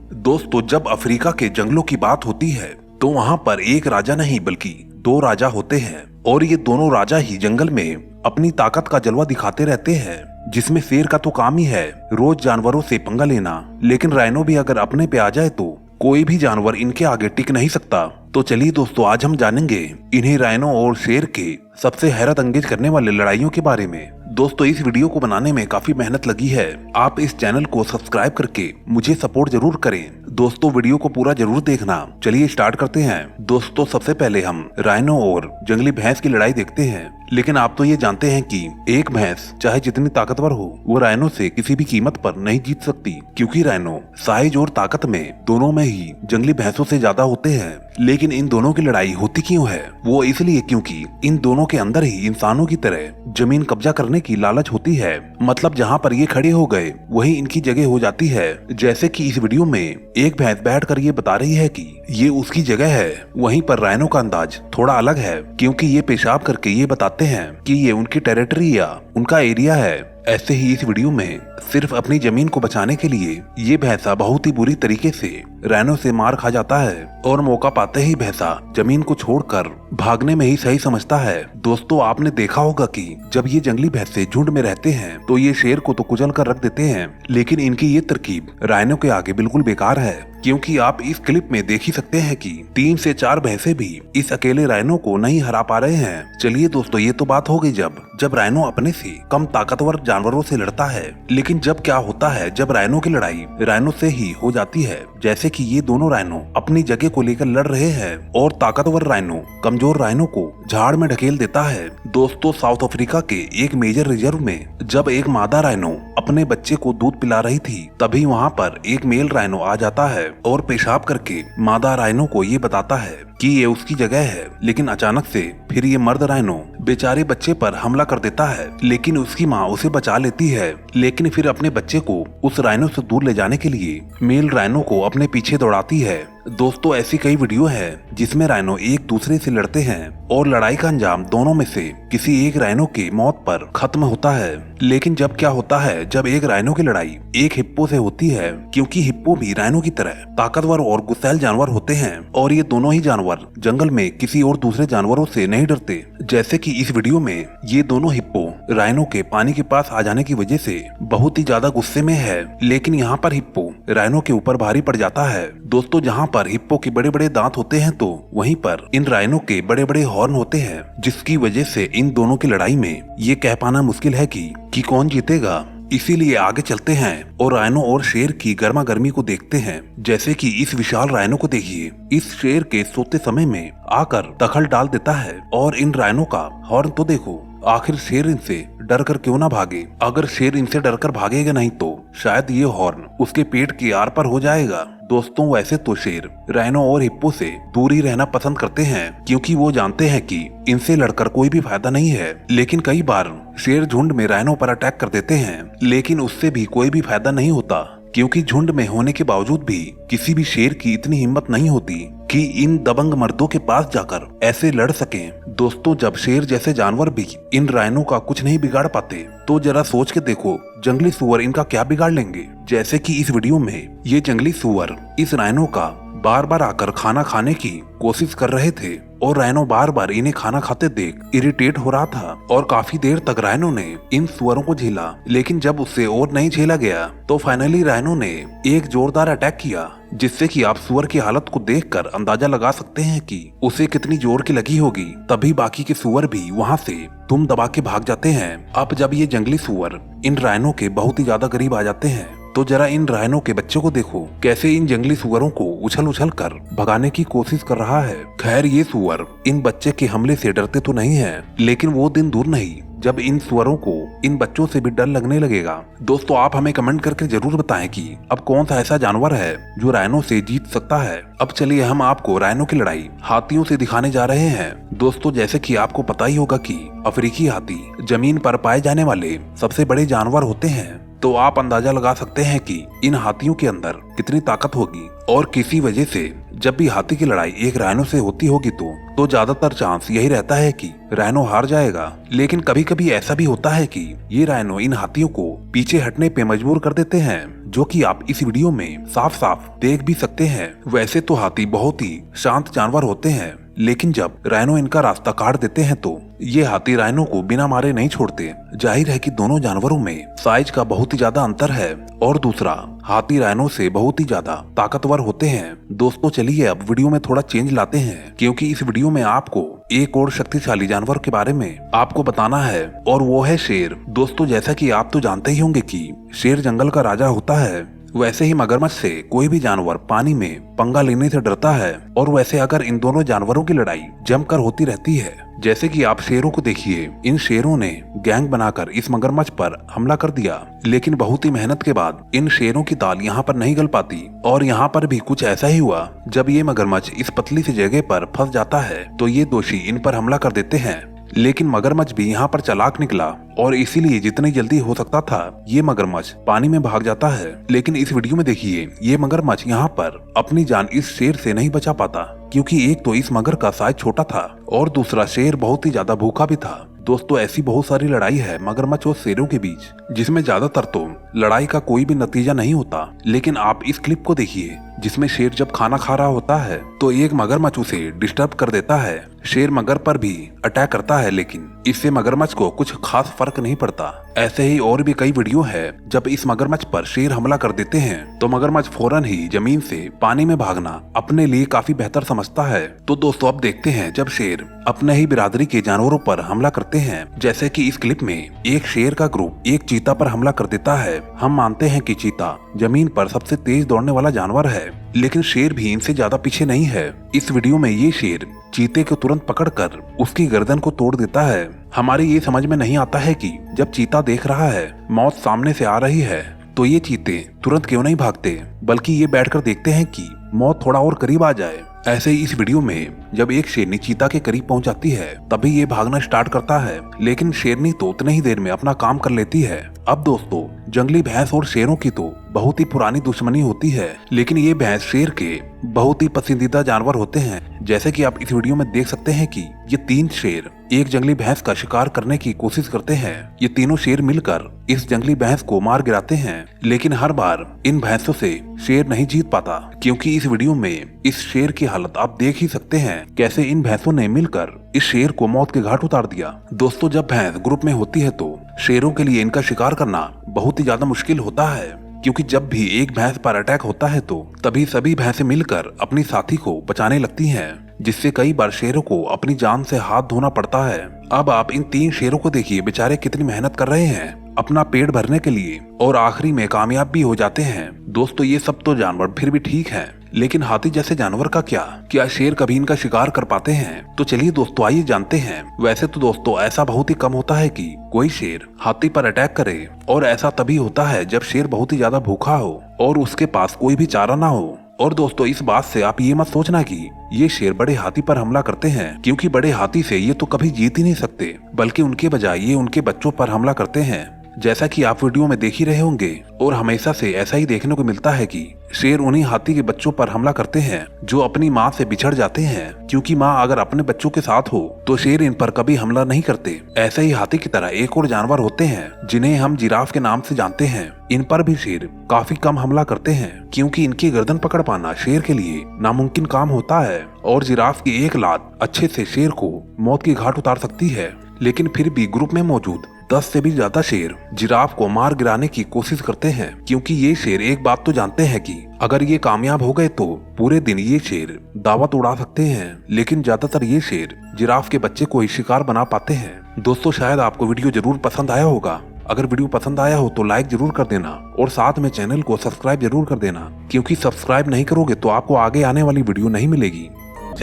दोस्तों, जब अफ्रीका के जंगलों की बात होती है तो वहाँ पर एक राजा नहीं बल्कि दो राजा होते हैं और ये दोनों राजा ही जंगल में अपनी ताकत का जलवा दिखाते रहते हैं। जिसमें शेर का तो काम ही है रोज जानवरों से पंगा लेना, लेकिन राइनो भी अगर अपने पे आ जाए तो कोई भी जानवर इनके आगे टिक नहीं सकता। तो चलिए दोस्तों, आज हम जानेंगे इन्हीं राइनो और शेर के सबसे हैरत अंगेज करने वाले लड़ाइयों के बारे में। दोस्तों, इस वीडियो को बनाने में काफी मेहनत लगी है। आप इस चैनल को सब्सक्राइब करके मुझे सपोर्ट जरूर करें। दोस्तों, वीडियो को पूरा जरूर देखना। चलिए स्टार्ट करते हैं। दोस्तों, सबसे पहले हम राइनो और जंगली भैंस की लड़ाई देखते हैं। लेकिन आप तो ये जानते हैं कि एक भैंस चाहे जितनी ताकतवर हो वो राइनो से किसी भी कीमत पर नहीं जीत सकती, क्योंकि राइनो साइज और ताकत में दोनों में ही जंगली भैंसों से ज्यादा होते हैं। लेकिन इन दोनों की लड़ाई होती क्यों है? वो इसलिए क्योंकि इन दोनों के अंदर ही इंसानों की तरह जमीन कब्जा करने की लालच होती है। मतलब जहाँ पर ये खड़े हो गए वही इनकी जगह हो जाती है। जैसे कि इस वीडियो में एक भैंस बैठकर ये बता रही है कि ये उसकी जगह है, वहीं पर राइनो का अंदाज थोड़ा अलग है, क्योंकि ये पेशाब करके ये बताते हैं कि ये उनकी टेरिटरी या उनका एरिया है। ऐसे ही इस वीडियो में सिर्फ अपनी जमीन को बचाने के लिए ये भैंसा बहुत ही बुरी तरीके से राइनो से मार खा जाता है और मौका पाते ही भैंसा जमीन को छोड़कर भागने में ही सही समझता है। दोस्तों, आपने देखा होगा कि जब ये जंगली भैंसे झुंड में रहते हैं तो ये शेर को तो कुचल कर रख देते हैं, लेकिन इनकी ये तरकीब राइनो के आगे बिल्कुल बेकार है, क्योंकि आप इस क्लिप में देख ही सकते हैं कि 3 से 4 भैंसे भी इस अकेले राइनो को नहीं हरा पा रहे हैं। चलिए दोस्तों, ये तो बात हो गई जब राइनो अपने से कम ताकतवर जानवरों से लड़ता है। लेकिन जब क्या होता है जब राइनो की लड़ाई राइनो से ही हो जाती है, जैसे कि ये दोनों राइनो अपनी जगह को लेकर लड़ रहे हैं और ताकतवर राइनो कमजोर राइनो को झाड़ में ढकेल देता है। दोस्तों, साउथ अफ्रीका के एक मेजर रिजर्व में जब एक मादा राइनो अपने बच्चे को दूध पिला रही थी, तभी वहाँ पर एक मेल राइनो आ जाता है और पेशाब करके मादा राइनो को ये बताता है कि ये उसकी जगह है। लेकिन अचानक से फिर ये मर्द राइनो बेचारे बच्चे पर हमला कर देता है, लेकिन उसकी माँ उसे बचा लेती है। लेकिन फिर अपने बच्चे को उस राइनो से दूर ले जाने के लिए मेल राइनो को अपने पीछे दौड़ाती है। दोस्तों, ऐसी कई वीडियो है जिसमें राइनो एक दूसरे से लड़ते हैं और लड़ाई का अंजाम दोनों में से किसी एक राइनो की मौत पर खत्म होता है। लेकिन जब क्या होता है जब एक राइनो की लड़ाई एक हिप्पो से होती है, क्योंकि हिप्पो भी राइनो की तरह ताकतवर और गुस्सैल जानवर होते हैं और ये दोनों ही जानवर जंगल में किसी और दूसरे जानवरों से नहीं डरते। जैसे कि इस वीडियो में ये दोनों हिप्पो राइनो के पानी के पास आ जाने की वजह से बहुत ही ज्यादा गुस्से में है, लेकिन यहाँ पर हिप्पो राइनो के ऊपर भारी पड़ जाता है। दोस्तों, जहाँ पर हिप्पो के बड़े बड़े दांत होते हैं तो वहीं पर इन राइनो के बड़े बड़े हॉर्न होते हैं, जिसकी वजह से इन दोनों की लड़ाई में ये कह पाना मुश्किल है कि कौन जीतेगा। इसीलिए आगे चलते हैं और राइनो और शेर की गर्मा गर्मी को देखते हैं। जैसे कि इस विशाल राइनो को देखिए, इस शेर के सोते समय में आकर दखल डाल देता है और इन राइनो का हॉर्न तो देखो। आखिर शेर इनसे डर कर क्यों ना भागे? अगर शेर इनसे डरकर भागेगा नहीं तो शायद ये हॉर्न उसके पेट के आर पर हो जाएगा। दोस्तों, वैसे तो शेर राइनो और हिप्पो से दूरी रहना पसंद करते हैं, क्योंकि वो जानते हैं कि इनसे लड़कर कोई भी फायदा नहीं है। लेकिन कई बार शेर झुंड में राइनो पर अटैक कर देते हैं, लेकिन उससे भी कोई भी फायदा नहीं होता, क्योंकि झुंड में होने के बावजूद भी किसी भी शेर की इतनी हिम्मत नहीं होती कि इन दबंग मर्दों के पास जाकर ऐसे लड़ सकें। दोस्तों, जब शेर जैसे जानवर भी इन राइनो का कुछ नहीं बिगाड़ पाते, तो जरा सोच के देखो जंगली सुअर इनका क्या बिगाड़ लेंगे। जैसे कि इस वीडियो में ये जंगली सुअर इस राइनो का बार बार आकर खाना खाने की कोशिश कर रहे थे और राइनो बार बार इन्हें खाना खाते देख इरिटेट हो रहा था और काफी देर तक राइनो ने इन सुअरों को झेला। लेकिन जब उससे और नहीं झेला गया तो फाइनली राइनो ने एक जोरदार अटैक किया, जिससे कि आप सुअर की हालत को देखकर अंदाजा लगा सकते हैं कि उसे कितनी जोर की लगी होगी। तभी बाकी के सुअर भी वहां से दुम दबा के भाग जाते हैं। अब जब ये जंगली सुअर इन राइनो के बहुत ही ज्यादा करीब आ जाते हैं तो जरा इन राइनो के बच्चों को देखो, कैसे इन जंगली सुअरों को उछल उछल कर भगाने की कोशिश कर रहा है। खैर, ये सुअर इन बच्चे के हमले से डरते तो नहीं है, लेकिन वो दिन दूर नहीं जब इन सुअरों को इन बच्चों से भी डर लगने लगेगा। दोस्तों, आप हमें कमेंट करके जरूर बताएं कि अब कौन सा ऐसा जानवर है जो राइनो से जीत सकता है। अब चलिए हम आपको राइनो की लड़ाई हाथियों से दिखाने जा रहे हैं। दोस्तों, जैसे कि आपको पता ही होगा कि अफ्रीकी हाथी जमीन पर पाए जाने वाले सबसे बड़े जानवर होते हैं, तो आप अंदाजा लगा सकते हैं कि इन हाथियों के अंदर कितनी ताकत होगी। और किसी वजह से जब भी हाथी की लड़ाई एक राइनो से होती होगी तो ज्यादातर चांस यही रहता है कि राइनो हार जाएगा। लेकिन कभी कभी ऐसा भी होता है कि ये राइनो इन हाथियों को पीछे हटने पे मजबूर कर देते हैं। जो कि आप इस वीडियो में साफ साफ देख भी सकते हैं। वैसे तो हाथी बहुत ही शांत जानवर होते हैं, लेकिन जब राइनो इनका रास्ता काट देते हैं तो ये हाथी राइनो को बिना मारे नहीं छोड़ते। जाहिर है कि दोनों जानवरों में साइज का बहुत ही ज्यादा अंतर है, और दूसरा हाथी राइनो से बहुत ही ज्यादा ताकतवर होते हैं। दोस्तों चलिए अब वीडियो में थोड़ा चेंज लाते हैं, क्योंकि इस वीडियो में आपको एक और शक्तिशाली जानवर के बारे में आपको बताना है, और वो है शेर। दोस्तों जैसा कि आप तो जानते ही होंगे कि शेर जंगल का राजा होता है, वैसे ही मगरमच्छ से कोई भी जानवर पानी में पंगा लेने से डरता है। और वैसे अगर इन दोनों जानवरों की लड़ाई जमकर होती रहती है, जैसे कि आप शेरों को देखिए, इन शेरों ने गैंग बनाकर इस मगरमच्छ पर हमला कर दिया, लेकिन बहुत ही मेहनत के बाद इन शेरों की दाल यहाँ पर नहीं गल पाती। और यहाँ पर भी कुछ ऐसा ही हुआ, जब ये मगरमच्छ इस पतली सी जगह पर फंस जाता है तो ये दोषी इन पर हमला कर देते हैं। लेकिन मगरमच्छ भी यहाँ पर चालाक निकला, और इसीलिए जितनी जल्दी हो सकता था ये मगरमच्छ पानी में भाग जाता है। लेकिन इस वीडियो में देखिए, ये मगरमच्छ यहाँ पर अपनी जान इस शेर से नहीं बचा पाता, क्योंकि एक तो इस मगर का साइज छोटा था और दूसरा शेर बहुत ही ज्यादा भूखा भी था। दोस्तों ऐसी बहुत सारी लड़ाई है मगरमच्छ और शेरों के बीच, जिसमें ज्यादातर तो लड़ाई का कोई भी नतीजा नहीं होता। लेकिन आप इस क्लिप को देखिए, जिसमें शेर जब खाना खा रहा होता है तो एक मगरमच्छ उसे डिस्टर्ब कर देता है। शेर मगर पर भी अटैक करता है, लेकिन इससे मगरमच्छ को कुछ खास फर्क नहीं पड़ता। ऐसे ही और भी कई वीडियो है, जब इस मगरमच्छ पर शेर हमला कर देते हैं तो मगरमच्छ फौरन ही जमीन से पानी में भागना अपने लिए काफी बेहतर समझता है। तो दोस्तों अब देखते हैं जब शेर अपने ही बिरादरी के जानवरों पर हमला करते हैं। जैसे कि इस क्लिप में एक शेर का ग्रुप एक चीता पर हमला कर देता है। हम मानते हैं कि चीता जमीन पर सबसे तेज दौड़ने वाला जानवर है, लेकिन शेर भी इनसे ज्यादा पीछे नहीं है। इस वीडियो में ये शेर चीते को तुरंत पकड़कर उसकी गर्दन को तोड़ देता है। हमारे ये समझ में नहीं आता है कि जब चीता देख रहा है मौत सामने से आ रही है तो ये चीते तुरंत क्यों नहीं भागते, बल्कि ये बैठकर देखते हैं कि मौत थोड़ा और करीब आ जाए। ऐसे ही इस वीडियो में जब एक शेरनी चीता के करीब पहुंच जाती है तभी ये भागना स्टार्ट करता है, लेकिन शेरनी तो उतने ही देर में अपना काम कर लेती है। अब दोस्तों जंगली भैंस और शेरों की तो बहुत ही पुरानी दुश्मनी होती है, लेकिन ये भैंस शेर के बहुत ही पसंदीदा जानवर होते हैं। जैसे कि आप इस वीडियो में देख सकते हैं कि ये तीन शेर एक जंगली भैंस का शिकार करने की कोशिश करते हैं। ये तीनों शेर मिलकर इस जंगली भैंस को मार गिराते हैं, लेकिन हर बार इन भैंसों से शेर नहीं जीत पाता, क्योंकि इस वीडियो में इस शेर की हालत आप देख ही सकते हैं, कैसे इन भैंसों ने मिलकर इस शेर को मौत के घाट उतार दिया। दोस्तों जब भैंस ग्रुप में होती है तो शेरों के लिए इनका शिकार करना बहुत ही ज्यादा मुश्किल होता है, क्योंकि जब भी एक भैंस पर अटैक होता है तो तभी सभी भैंसें मिलकर अपनी साथी को बचाने लगती हैं, जिससे कई बार शेरों को अपनी जान से हाथ धोना पड़ता है। अब आप इन तीन शेरों को देखिए, बेचारे कितनी मेहनत कर रहे हैं अपना पेट भरने के लिए, और आखिरी में कामयाब भी हो जाते हैं। दोस्तों ये सब तो जानवर फिर भी ठीक है, लेकिन हाथी जैसे जानवर का क्या शेर कभी इनका शिकार कर पाते हैं? तो चलिए दोस्तों आइए जानते हैं। वैसे तो दोस्तों ऐसा बहुत ही कम होता है कि कोई शेर हाथी पर अटैक करे, और ऐसा तभी होता है जब शेर बहुत ही ज्यादा भूखा हो और उसके पास कोई भी चारा ना हो। और दोस्तों इस बात से आप ये मत सोचना कि ये शेर बड़े हाथी पर हमला करते हैं, क्योंकि बड़े हाथी से ये तो कभी जीत ही नहीं सकते, बल्कि उनके बजाय ये उनके बच्चों पर हमला करते हैं। जैसा कि आप वीडियो में देख ही रहे होंगे, और हमेशा से ऐसा ही देखने को मिलता है कि शेर उन्हीं हाथी के बच्चों पर हमला करते हैं जो अपनी माँ से बिछड़ जाते हैं, क्योंकि माँ अगर अपने बच्चों के साथ हो तो शेर इन पर कभी हमला नहीं करते। ऐसे ही हाथी की तरह एक और जानवर होते हैं जिन्हें हम जिराफ के नाम से जानते हैं। इन पर भी शेर काफी कम हमला करते हैं, क्योंकि इनकी गर्दन पकड़ पाना शेर के लिए नामुमकिन काम होता है, और जिराफ की एक लात अच्छे से शेर को मौत की घाट उतार सकती है। लेकिन फिर भी ग्रुप में मौजूद 10 से भी ज्यादा शेर जिराफ को मार गिराने की कोशिश करते हैं, क्योंकि ये शेर एक बात तो जानते हैं कि अगर ये कामयाब हो गए तो पूरे दिन ये शेर दावत उड़ा सकते हैं। लेकिन ज्यादातर ये शेर जिराफ के बच्चे को ही शिकार बना पाते हैं। दोस्तों शायद आपको वीडियो जरूर पसंद आया होगा। अगर वीडियो पसंद आया हो तो लाइक जरूर कर देना, और साथ में चैनल को सब्सक्राइब जरूर कर देना, क्योंकि सब्सक्राइब नहीं करोगे तो आपको आगे आने वाली वीडियो नहीं मिलेगी।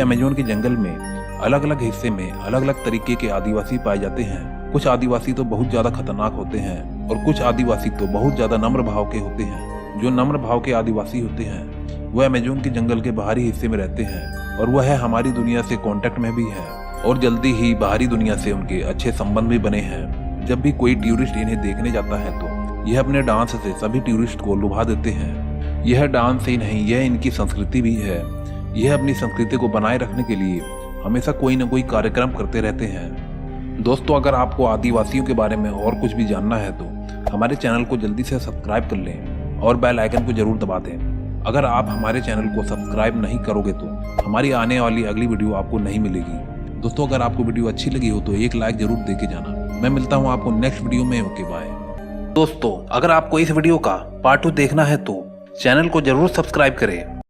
अमेज़न के जंगल में अलग अलग हिस्से में अलग अलग तरीके के आदिवासी पाए जाते हैं। कुछ आदिवासी तो बहुत ज्यादा खतरनाक होते हैं, और कुछ आदिवासी तो बहुत ज्यादा नम्र भाव के होते हैं। जो नम्र भाव के आदिवासी होते हैं वह अमेज़न के जंगल के बाहरी हिस्से में रहते हैं, और वह हमारी दुनिया से कांटेक्ट में भी है, और जल्दी ही बाहरी दुनिया से उनके अच्छे संबंध भी बने हैं। जब भी कोई टूरिस्ट इन्हें देखने जाता है तो यह अपने डांस से सभी टूरिस्ट को लुभा देते हैं। यह डांस ही नहीं, यह इनकी संस्कृति भी है। यह अपनी संस्कृति को बनाए रखने के लिए हमेशा कोई न कोई कार्यक्रम करते रहते हैं। दोस्तों अगर आपको आदिवासियों के बारे में और कुछ भी जानना है तो हमारे चैनल को जल्दी से सब्सक्राइब कर लें, और बेल आइकन को जरूर दबा दें। अगर आप हमारे चैनल को सब्सक्राइब नहीं करोगे तो हमारी आने वाली अगली वीडियो आपको नहीं मिलेगी। दोस्तों, अगर आपको वीडियो अच्छी लगी हो तो एक लाइक जरूर देके जाना। मैं मिलता हूँ आपको नेक्स्ट वीडियो में। Okay bye. दोस्तों, अगर आपको इस वीडियो का पार्ट 2 देखना है तो चैनल को जरूर सब्सक्राइब करें